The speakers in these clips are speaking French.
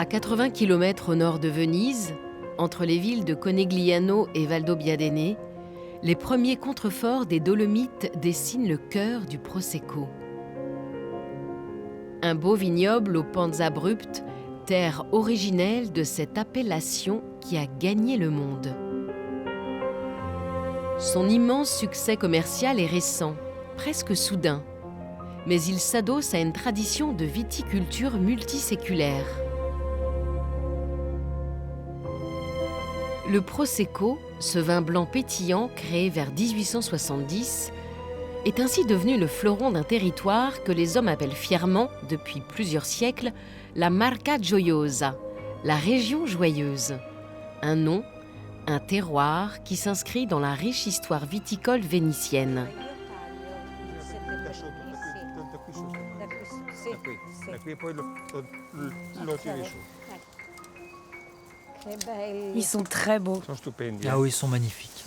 80 km au nord de Venise, entre les villes de Conegliano et Valdobbiadene, les premiers contreforts des Dolomites dessinent le cœur du Prosecco. Un beau vignoble aux pentes abruptes, terre originelle de cette appellation qui a gagné le monde. Son immense succès commercial est récent, presque soudain, mais il s'adosse à une tradition de viticulture multiséculaire. Le Prosecco, ce vin blanc pétillant créé vers 1870, est ainsi devenu le fleuron d'un territoire que les hommes appellent fièrement, depuis plusieurs siècles, la Marca Gioiosa, la région joyeuse. Un nom, un terroir qui s'inscrit dans la riche histoire viticole vénitienne. Ils sont très beaux. Ah oui, ils sont magnifiques.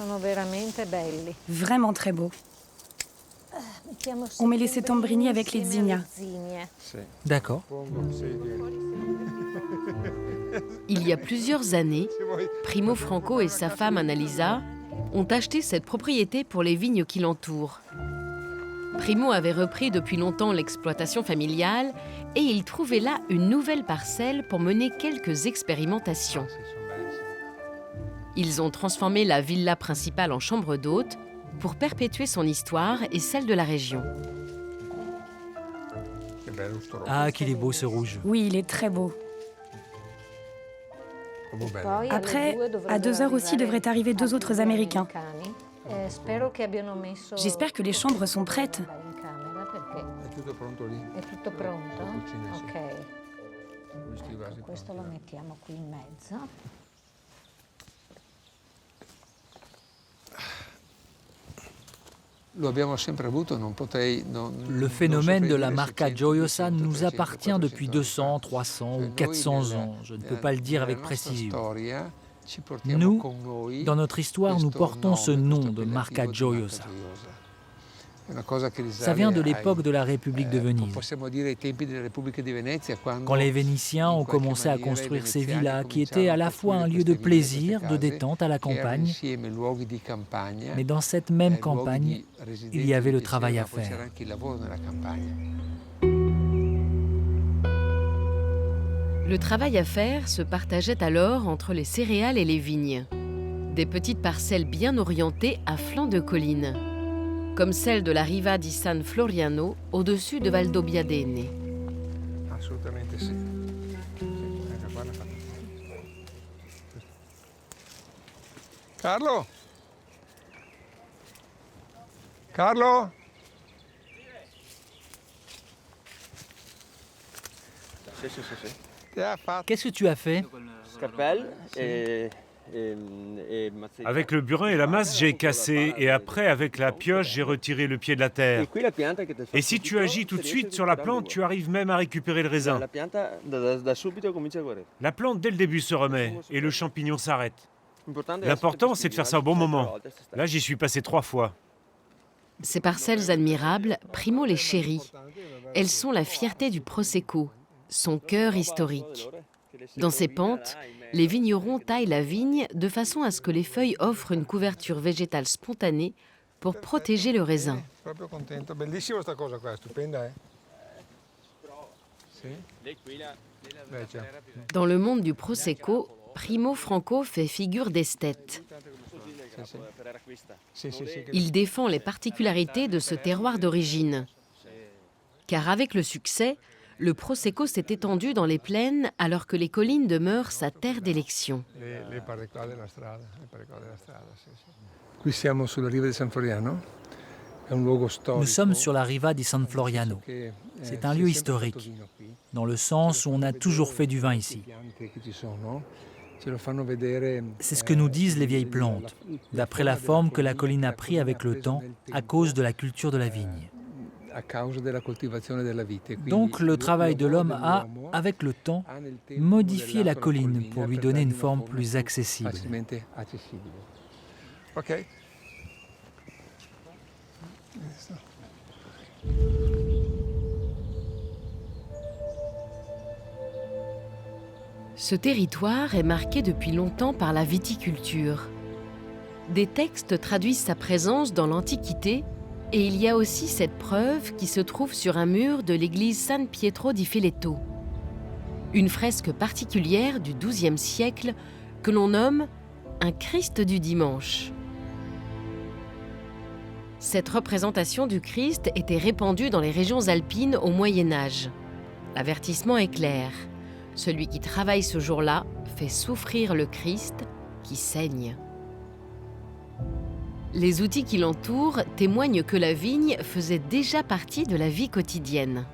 Vraiment très beaux. On met les settembrini avec les zinnia. D'accord. Il y a plusieurs années, Primo Franco et sa femme Annalisa ont acheté cette propriété pour les vignes qui l'entourent. Primo avait repris depuis longtemps l'exploitation familiale et il trouvait là une nouvelle parcelle pour mener quelques expérimentations. Ils ont transformé la villa principale en chambre d'hôte pour perpétuer son histoire et celle de la région. Ah, qu'il est beau ce rouge. Oui, il est très beau. Après, à 2 heures aussi devraient arriver 2 autres Américains. J'espère que les chambres sont prêtes. Le phénomène de la Marca Gioiosa nous appartient depuis 200, 300 ou 400 ans. Je ne peux pas le dire avec précision. Nous, dans notre histoire, nous portons ce nom de Marca Gioiosa. Ça vient de l'époque de la République de Venise, quand les Vénitiens ont commencé à construire ces villas qui étaient à la fois un lieu de plaisir, de détente à la campagne, mais dans cette même campagne, il y avait le travail à faire. Le travail à faire se partageait alors entre les céréales et les vignes. Des petites parcelles bien orientées à flanc de colline, comme celle de la Riva di San Floriano, au-dessus de Valdobbiadene. Carlo? Carlo? Qu'est-ce que tu as fait? Avec le burin et la masse, j'ai cassé, et après, avec la pioche, j'ai retiré le pied de la terre. Et si tu agis tout de suite sur la plante, tu arrives même à récupérer le raisin. La plante, dès le début, se remet, et le champignon s'arrête. L'important, c'est de faire ça au bon moment. Là, j'y suis passé 3 fois. Ces parcelles admirables, Primo les chérit. Elles sont la fierté du Prosecco, son cœur historique. Dans ces pentes, les vignerons taillent la vigne de façon à ce que les feuilles offrent une couverture végétale spontanée pour protéger le raisin. Dans le monde du Prosecco, Primo Franco fait figure d'esthète. Il défend les particularités de ce terroir d'origine. Car avec le succès, le Prosecco s'est étendu dans les plaines alors que les collines demeurent sa terre d'élection. Nous sommes sur la Riva di San Floriano. C'est un lieu historique, dans le sens où on a toujours fait du vin ici. C'est ce que nous disent les vieilles plantes, d'après la forme que la colline a pris avec le temps à cause de la culture de la vigne. Donc le travail de l'homme a, avec le temps, modifié la colline pour lui donner une forme plus accessible. Ce territoire est marqué depuis longtemps par la viticulture. Des textes traduisent sa présence dans l'Antiquité et il y a aussi cette preuve qui se trouve sur un mur de l'église San Pietro di Filetto. Une fresque particulière du XIIe siècle que l'on nomme un Christ du dimanche. Cette représentation du Christ était répandue dans les régions alpines au Moyen Âge. L'avertissement est clair. Celui qui travaille ce jour-là fait souffrir le Christ qui saigne. Les outils qui l'entourent témoignent que la vigne faisait déjà partie de la vie quotidienne.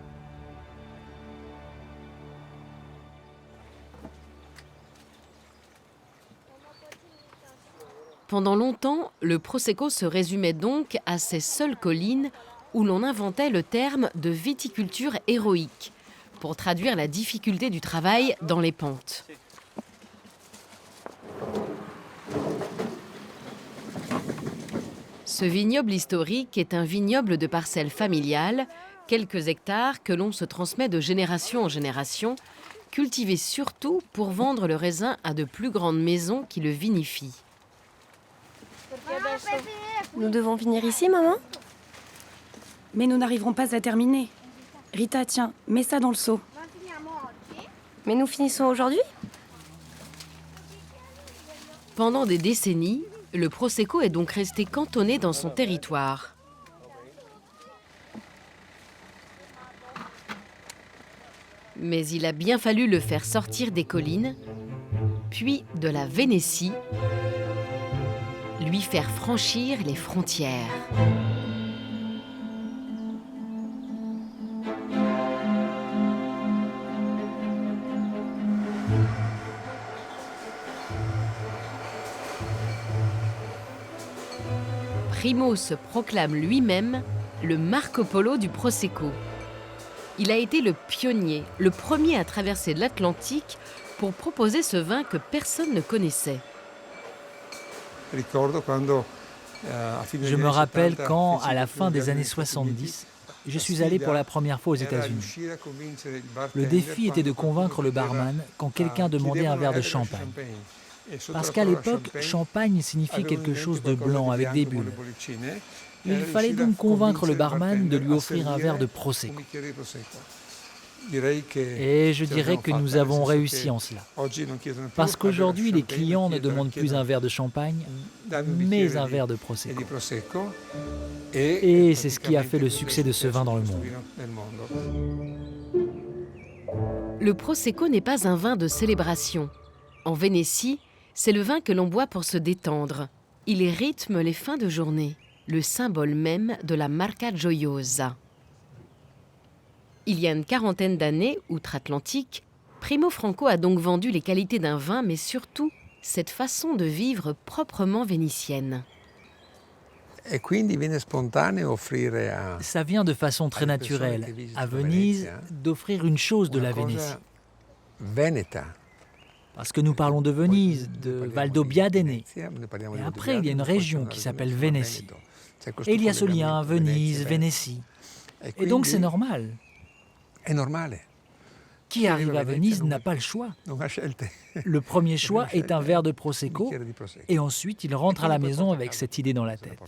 Pendant longtemps, le Prosecco se résumait donc à ces seules collines où l'on inventait le terme de viticulture héroïque pour traduire la difficulté du travail dans les pentes. Ce vignoble historique est un vignoble de parcelles familiales, quelques hectares que l'on se transmet de génération en génération, cultivé surtout pour vendre le raisin à de plus grandes maisons qui le vinifient. Nous devons venir ici, maman? Mais nous n'arriverons pas à terminer. Rita, tiens, mets ça dans le seau. Mais nous finissons aujourd'hui? Pendant des décennies, le Prosecco est donc resté cantonné dans son territoire. Mais il a bien fallu le faire sortir des collines, puis de la Vénétie, lui faire franchir les frontières. Primo se proclame lui-même le Marco Polo du Prosecco. Il a été le pionnier, le premier à traverser l'Atlantique pour proposer ce vin que personne ne connaissait. Je me rappelle quand, à la fin des années 70, je suis allé pour la première fois aux États-Unis. Le défi était de convaincre le barman quand quelqu'un demandait un verre de champagne. Parce qu'à l'époque, champagne signifiait quelque chose de blanc avec des bulles. Il fallait donc convaincre le barman de lui offrir un verre de Prosecco. Et je dirais que nous avons réussi en cela. Parce qu'aujourd'hui, les clients ne demandent plus un verre de champagne, mais un verre de Prosecco. Et c'est ce qui a fait le succès de ce vin dans le monde. Le Prosecco n'est pas un vin de célébration. En Vénétie, c'est le vin que l'on boit pour se détendre. Il rythme les fins de journée, le symbole même de la Marca Gioiosa. Il y a une quarantaine d'années, outre-Atlantique, Primo Franco a donc vendu les qualités d'un vin, mais surtout cette façon de vivre proprement vénitienne. Ça vient de façon très naturelle, à Venise, d'offrir une chose de la Vénétie. Parce que nous parlons de Venise, de Valdobbiadene. Et après, il y a une région qui s'appelle Vénétie. Et il y a ce lien Venise-Vénétie. Et donc c'est normal. Qui arrive à Venise n'a pas le choix. Le premier choix est un verre de Prosecco, et ensuite il rentre à la maison avec cette idée dans la tête.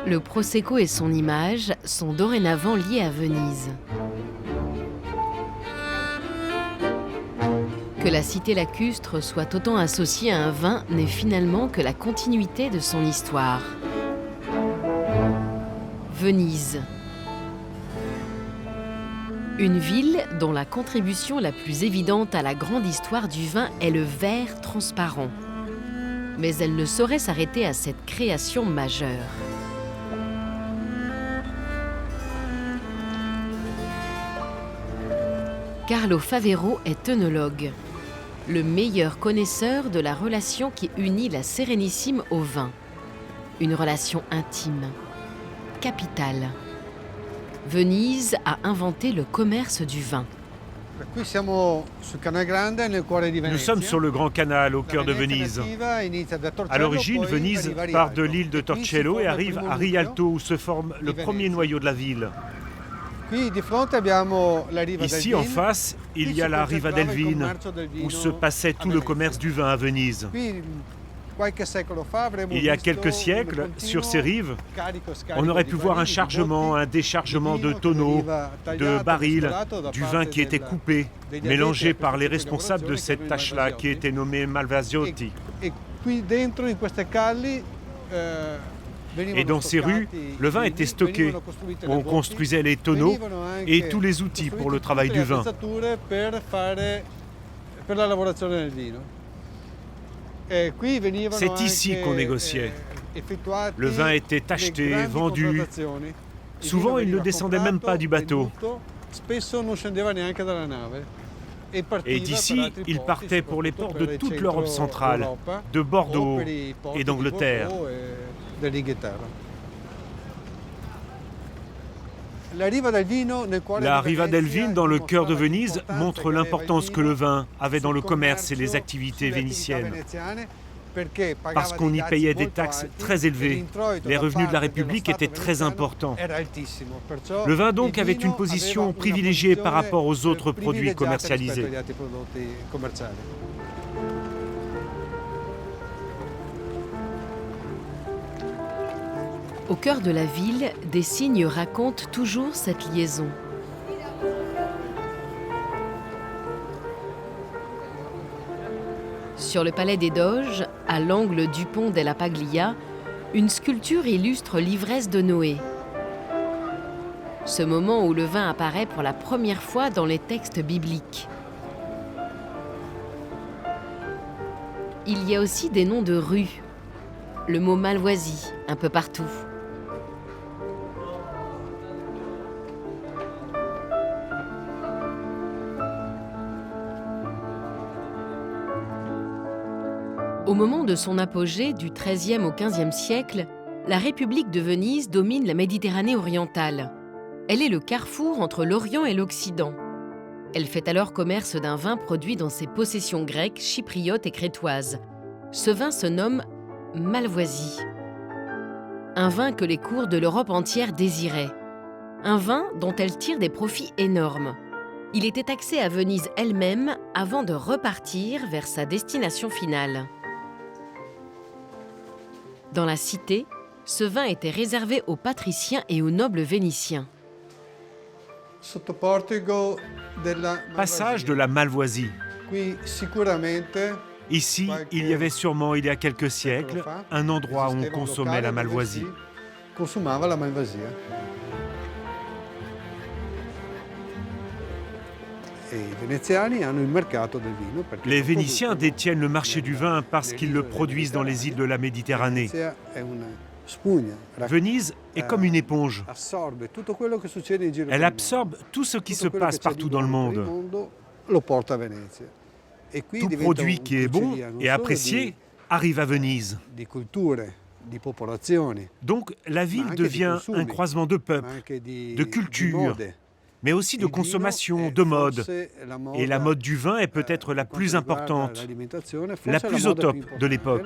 Le Prosecco et son image sont dorénavant liés à Venise. Que la cité lacustre soit autant associée à un vin n'est finalement que la continuité de son histoire. Venise. Une ville dont la contribution la plus évidente à la grande histoire du vin est le verre transparent. Mais elle ne saurait s'arrêter à cette création majeure. Carlo Favero est œnologue, le meilleur connaisseur de la relation qui unit la Sérénissime au vin. Une relation intime, capitale. Venise a inventé le commerce du vin. Nous sommes sur le Grand Canal, au cœur de Venise. À l'origine, Venise part de l'île de Torcello et arrive à Rialto, où se forme le premier noyau de la ville. Ici, en face, il y a la Riva del Vin, où se passait tout le commerce du vin à Venise. Il y a quelques siècles, sur ces rives, on aurait pu voir un chargement, un déchargement de tonneaux, de barils, du vin qui était coupé, mélangé par les responsables de cette tâche-là, qui étaient nommés Malvasiotti. Et dans ces rues, le vin était stocké. On construisait les tonneaux et tous les outils pour le travail du vin. C'est ici qu'on négociait. Le vin était acheté, vendu. Souvent, il ne descendait même pas du bateau. Et d'ici, il partait pour les ports de toute l'Europe centrale, de Bordeaux et d'Angleterre. La Riva del Vin, dans le cœur de Venise, montre l'importance que le vin avait dans le commerce et les activités vénitiennes. Parce qu'on y payait des taxes très élevées. Les revenus de la République étaient très importants. Le vin donc avait une position privilégiée par rapport aux autres produits commercialisés. Au cœur de la ville, des signes racontent toujours cette liaison. Sur le palais des Doges, à l'angle du pont della Paglia, une sculpture illustre l'ivresse de Noé. Ce moment où le vin apparaît pour la première fois dans les textes bibliques. Il y a aussi des noms de rues. Le mot Malvoisie, un peu partout. Au moment de son apogée, du XIIIe au XVe siècle, la République de Venise domine la Méditerranée orientale. Elle est le carrefour entre l'Orient et l'Occident. Elle fait alors commerce d'un vin produit dans ses possessions grecques, chypriotes et crétoises. Ce vin se nomme Malvoisie. Un vin que les cours de l'Europe entière désiraient. Un vin dont elle tire des profits énormes. Il était taxé à Venise elle-même avant de repartir vers sa destination finale. Dans la cité, ce vin était réservé aux patriciens et aux nobles vénitiens. Passage de la Malvoisie. Ici, il y avait sûrement, il y a quelques siècles, un endroit où on consommait la Malvoisie. Les Vénitiens détiennent le marché du vin parce qu'ils le produisent dans les îles de la Méditerranée. Venise est comme une éponge. Elle absorbe tout ce qui se passe partout dans le monde. Tout produit qui est bon et apprécié arrive à Venise. Donc la ville devient un croisement de peuples, de cultures, mais aussi de consommation, de mode. Et la mode du vin est peut-être la plus importante, la plus au top de l'époque.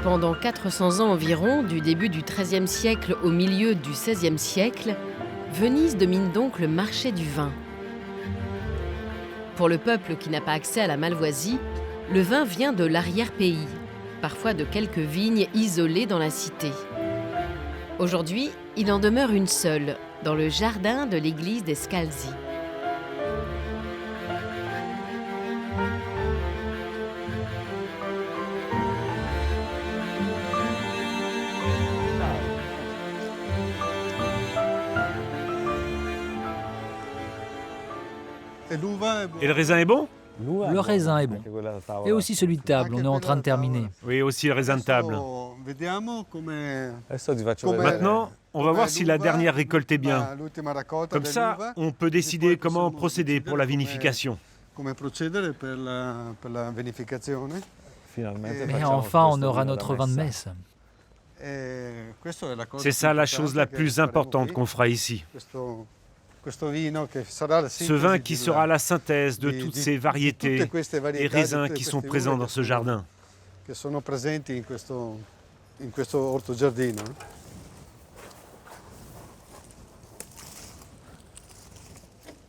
Pendant 400 ans environ, du début du XIIIe siècle au milieu du XVIe siècle, Venise domine donc le marché du vin. Pour le peuple qui n'a pas accès à la Malvoisie, le vin vient de l'arrière-pays, parfois de quelques vignes isolées dans la cité. Aujourd'hui, il en demeure une seule, dans le jardin de l'église des Scalzi. Et le raisin est bon? Le raisin est bon. Et aussi celui de table, on est en train de terminer. Oui, aussi le raisin de table. Maintenant, on va voir si la dernière récolte est bien. Comme ça, on peut décider comment procéder pour la vinification. Mais enfin, on aura notre vin de messe. C'est ça la chose la plus importante qu'on fera ici. Ce vin qui sera la synthèse de toutes ces variétés et raisins qui sont présents dans ce jardin.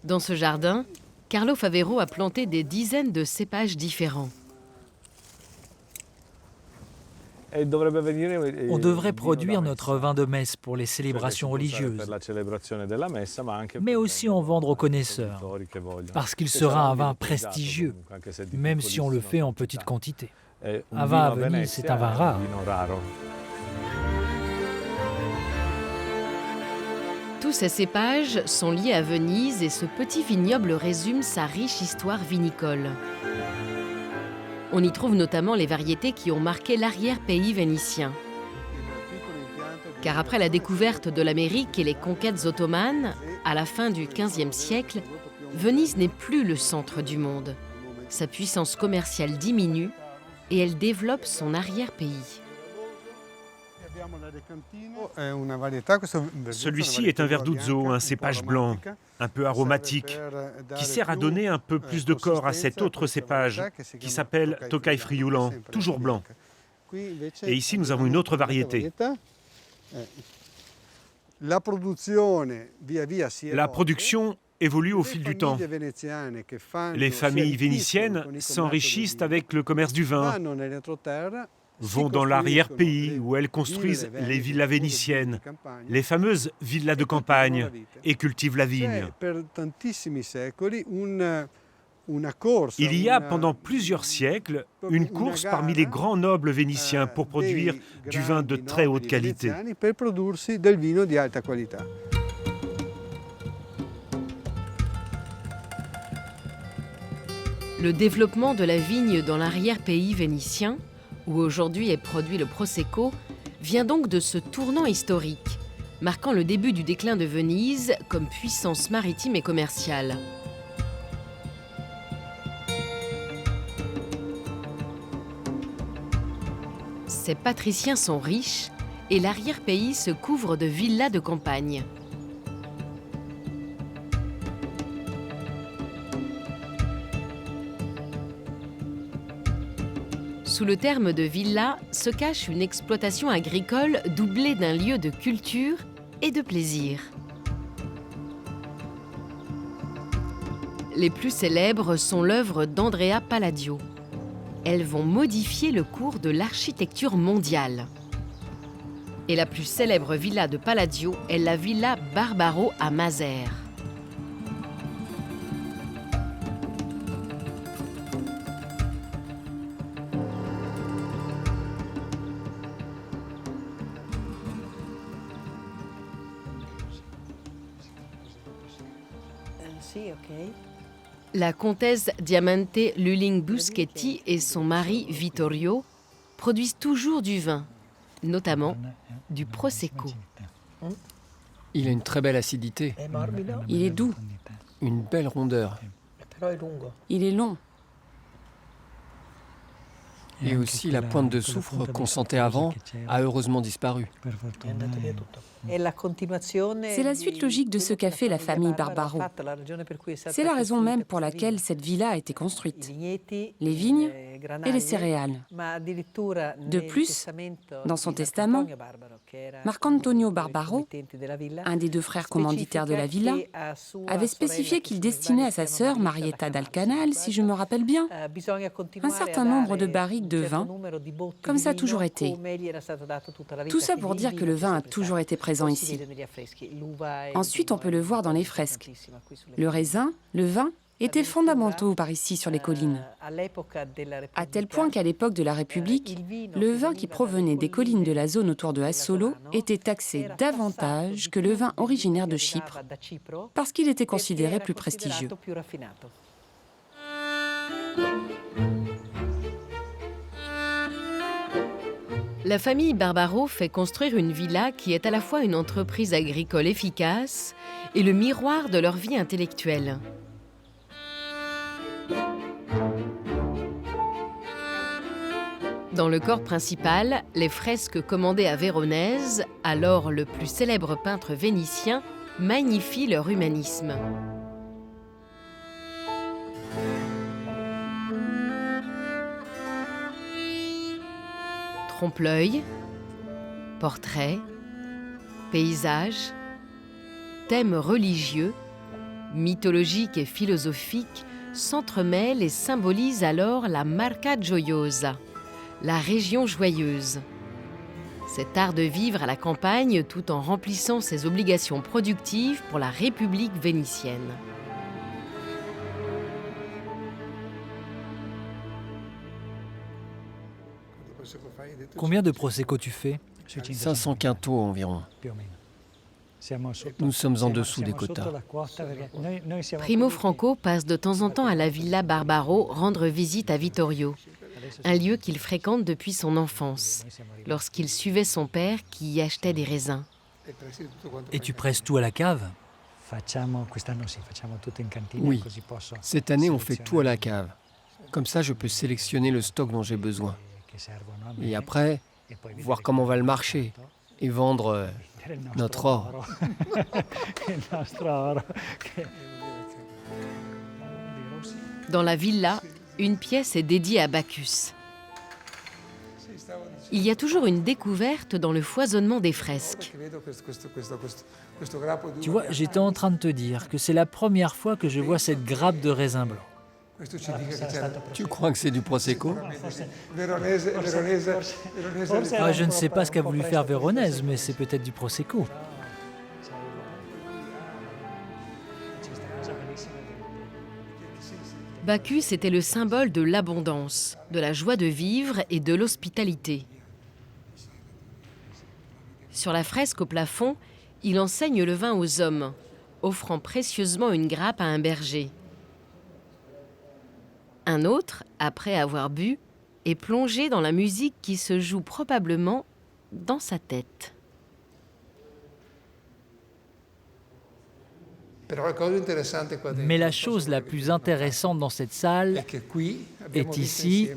Dans ce jardin, Carlo Favero a planté des dizaines de cépages différents. On devrait produire notre vin de messe pour les célébrations religieuses, mais aussi en vendre aux connaisseurs, parce qu'il sera un vin prestigieux, même si on le fait en petite quantité. Un vin à Venise, c'est un vin rare. Tous ces cépages sont liés à Venise et ce petit vignoble résume sa riche histoire vinicole. On y trouve notamment les variétés qui ont marqué l'arrière-pays vénitien. Car après la découverte de l'Amérique et les conquêtes ottomanes, à la fin du XVe siècle, Venise n'est plus le centre du monde. Sa puissance commerciale diminue et elle développe son arrière-pays. Celui-ci est un verduzzo, un cépage blanc, un peu aromatique, qui sert à donner un peu plus de corps à cet autre cépage qui s'appelle Tokai Friulan, toujours blanc. Et ici, nous avons une autre variété. La production évolue au fil du temps. Les familles vénitiennes s'enrichissent avec le commerce du vin, vont dans l'arrière-pays où elles construisent les villas vénitiennes, les fameuses villas de campagne, et cultivent la vigne. Il y a pendant plusieurs siècles une course parmi les grands nobles vénitiens pour produire du vin de très haute qualité. Le développement de la vigne dans l'arrière-pays vénitien, où aujourd'hui est produit le Prosecco, vient donc de ce tournant historique, marquant le début du déclin de Venise comme puissance maritime et commerciale. Ces patriciens sont riches et l'arrière-pays se couvre de villas de campagne. Sous le terme de villa se cache une exploitation agricole doublée d'un lieu de culture et de plaisir. Les plus célèbres sont l'œuvre d'Andrea Palladio. Elles vont modifier le cours de l'architecture mondiale. Et la plus célèbre villa de Palladio est la villa Barbaro à Mazères. La comtesse Diamante Luling-Buschetti et son mari Vittorio produisent toujours du vin, notamment du Prosecco. Il a une très belle acidité, Il est doux, une belle rondeur. il est long. Et aussi la pointe de soufre qu'on sentait avant a heureusement disparu. C'est la suite logique de ce qu'a fait la famille Barbaro. C'est la raison même pour laquelle cette villa a été construite. Les vignes et les céréales. De plus, dans son testament, Marcantonio Barbaro, un des deux frères commanditaires de la villa, avait spécifié qu'il destinait à sa sœur, Marietta dal Canal, si je me rappelle bien, un certain nombre de barriques de vin, comme ça a toujours été. Tout ça pour dire que le vin a toujours été présent ici. Ensuite, on peut le voir dans les fresques. Le raisin, le vin étaient fondamentaux par ici sur les collines. À tel point qu'à l'époque de la République, le vin qui provenait des collines de la zone autour de Assolo était taxé davantage que le vin originaire de Chypre, parce qu'il était considéré plus prestigieux. La famille Barbaro fait construire une villa qui est à la fois une entreprise agricole efficace et le miroir de leur vie intellectuelle. Dans le corps principal, les fresques commandées à Véronèse, alors le plus célèbre peintre vénitien, magnifient leur humanisme. Trompe-l'œil, portraits, paysages, thèmes religieux, mythologiques et philosophiques s'entremêlent et symbolisent alors la Marca Gioiosa, la région joyeuse. Cet art de vivre à la campagne tout en remplissant ses obligations productives pour la République vénitienne. Combien de prosecco tu fais? 500 quintaux environ. Nous sommes en dessous des quotas. Primo Franco passe de temps en temps à la Villa Barbaro rendre visite à Vittorio, un lieu qu'il fréquente depuis son enfance, lorsqu'il suivait son père qui y achetait des raisins. Et tu presses tout à la cave? Oui, cette année on fait tout à la cave. Comme ça je peux sélectionner le stock dont j'ai besoin. Et après, voir comment va le marché et vendre notre or. Dans la villa, une pièce est dédiée à Bacchus. Il y a toujours une découverte dans le foisonnement des fresques. Tu vois, j'étais en train de te dire que c'est la première fois que je vois cette grappe de raisin blanc. Tu crois que c'est du Prosecco? Ah, je ne sais pas ce qu'a voulu faire Véronèse, mais c'est peut-être du Prosecco. Bacchus était le symbole de l'abondance, de la joie de vivre et de l'hospitalité. Sur la fresque au plafond, il enseigne le vin aux hommes, offrant précieusement une grappe à un berger. Un autre, après avoir bu, est plongé dans la musique qui se joue probablement dans sa tête. Mais la chose la plus intéressante dans cette salle est ici.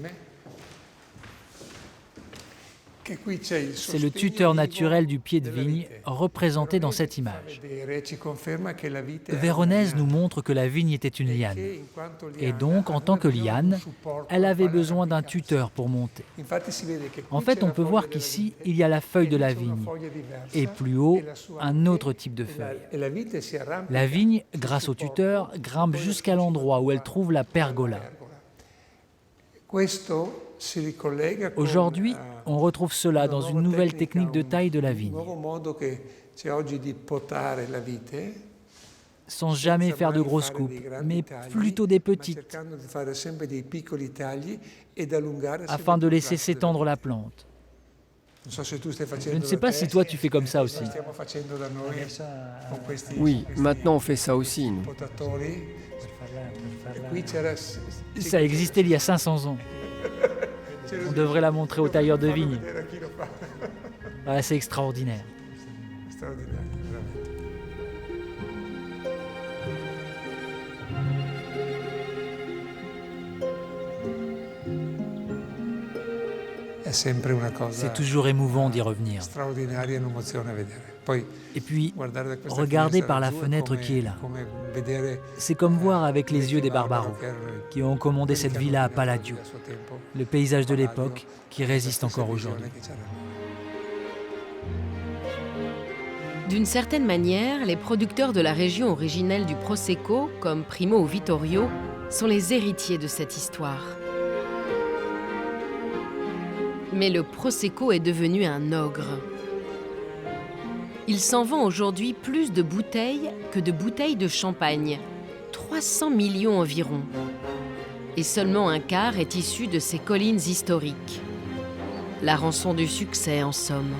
C'est le tuteur naturel du pied de vigne représenté dans cette image. Véronèse nous montre que la vigne était une liane. Et donc, en tant que liane, elle avait besoin d'un tuteur pour monter. En fait, on peut voir qu'ici, il y a la feuille de la vigne. Et plus haut, un autre type de feuille. La vigne, grâce au tuteur, grimpe jusqu'à l'endroit où elle trouve la pergola. Aujourd'hui, on retrouve cela dans une nouvelle technique de taille de la vigne. Sans jamais faire de grosses coupes, mais plutôt des petites, afin de laisser s'étendre la plante. Je ne sais pas si toi tu fais comme ça aussi. Oui, maintenant on fait ça aussi, nous. Ça existait il y a 500 ans. On devrait la montrer aux tailleurs de vigne. Ah, c'est extraordinaire. C'est toujours émouvant d'y revenir. Et puis, regardez par la fenêtre qui est là. C'est comme voir avec les yeux des Barbaro, qui ont commandé cette villa à Palladio, le paysage de l'époque qui résiste encore aujourd'hui. D'une certaine manière, les producteurs de la région originelle du Prosecco, comme Primo ou Vittorio, sont les héritiers de cette histoire. Mais le Prosecco est devenu un ogre. Il s'en vend aujourd'hui plus de bouteilles que de bouteilles de champagne, 300 millions environ. Et seulement un quart est issu de ces collines historiques. La rançon du succès, en somme.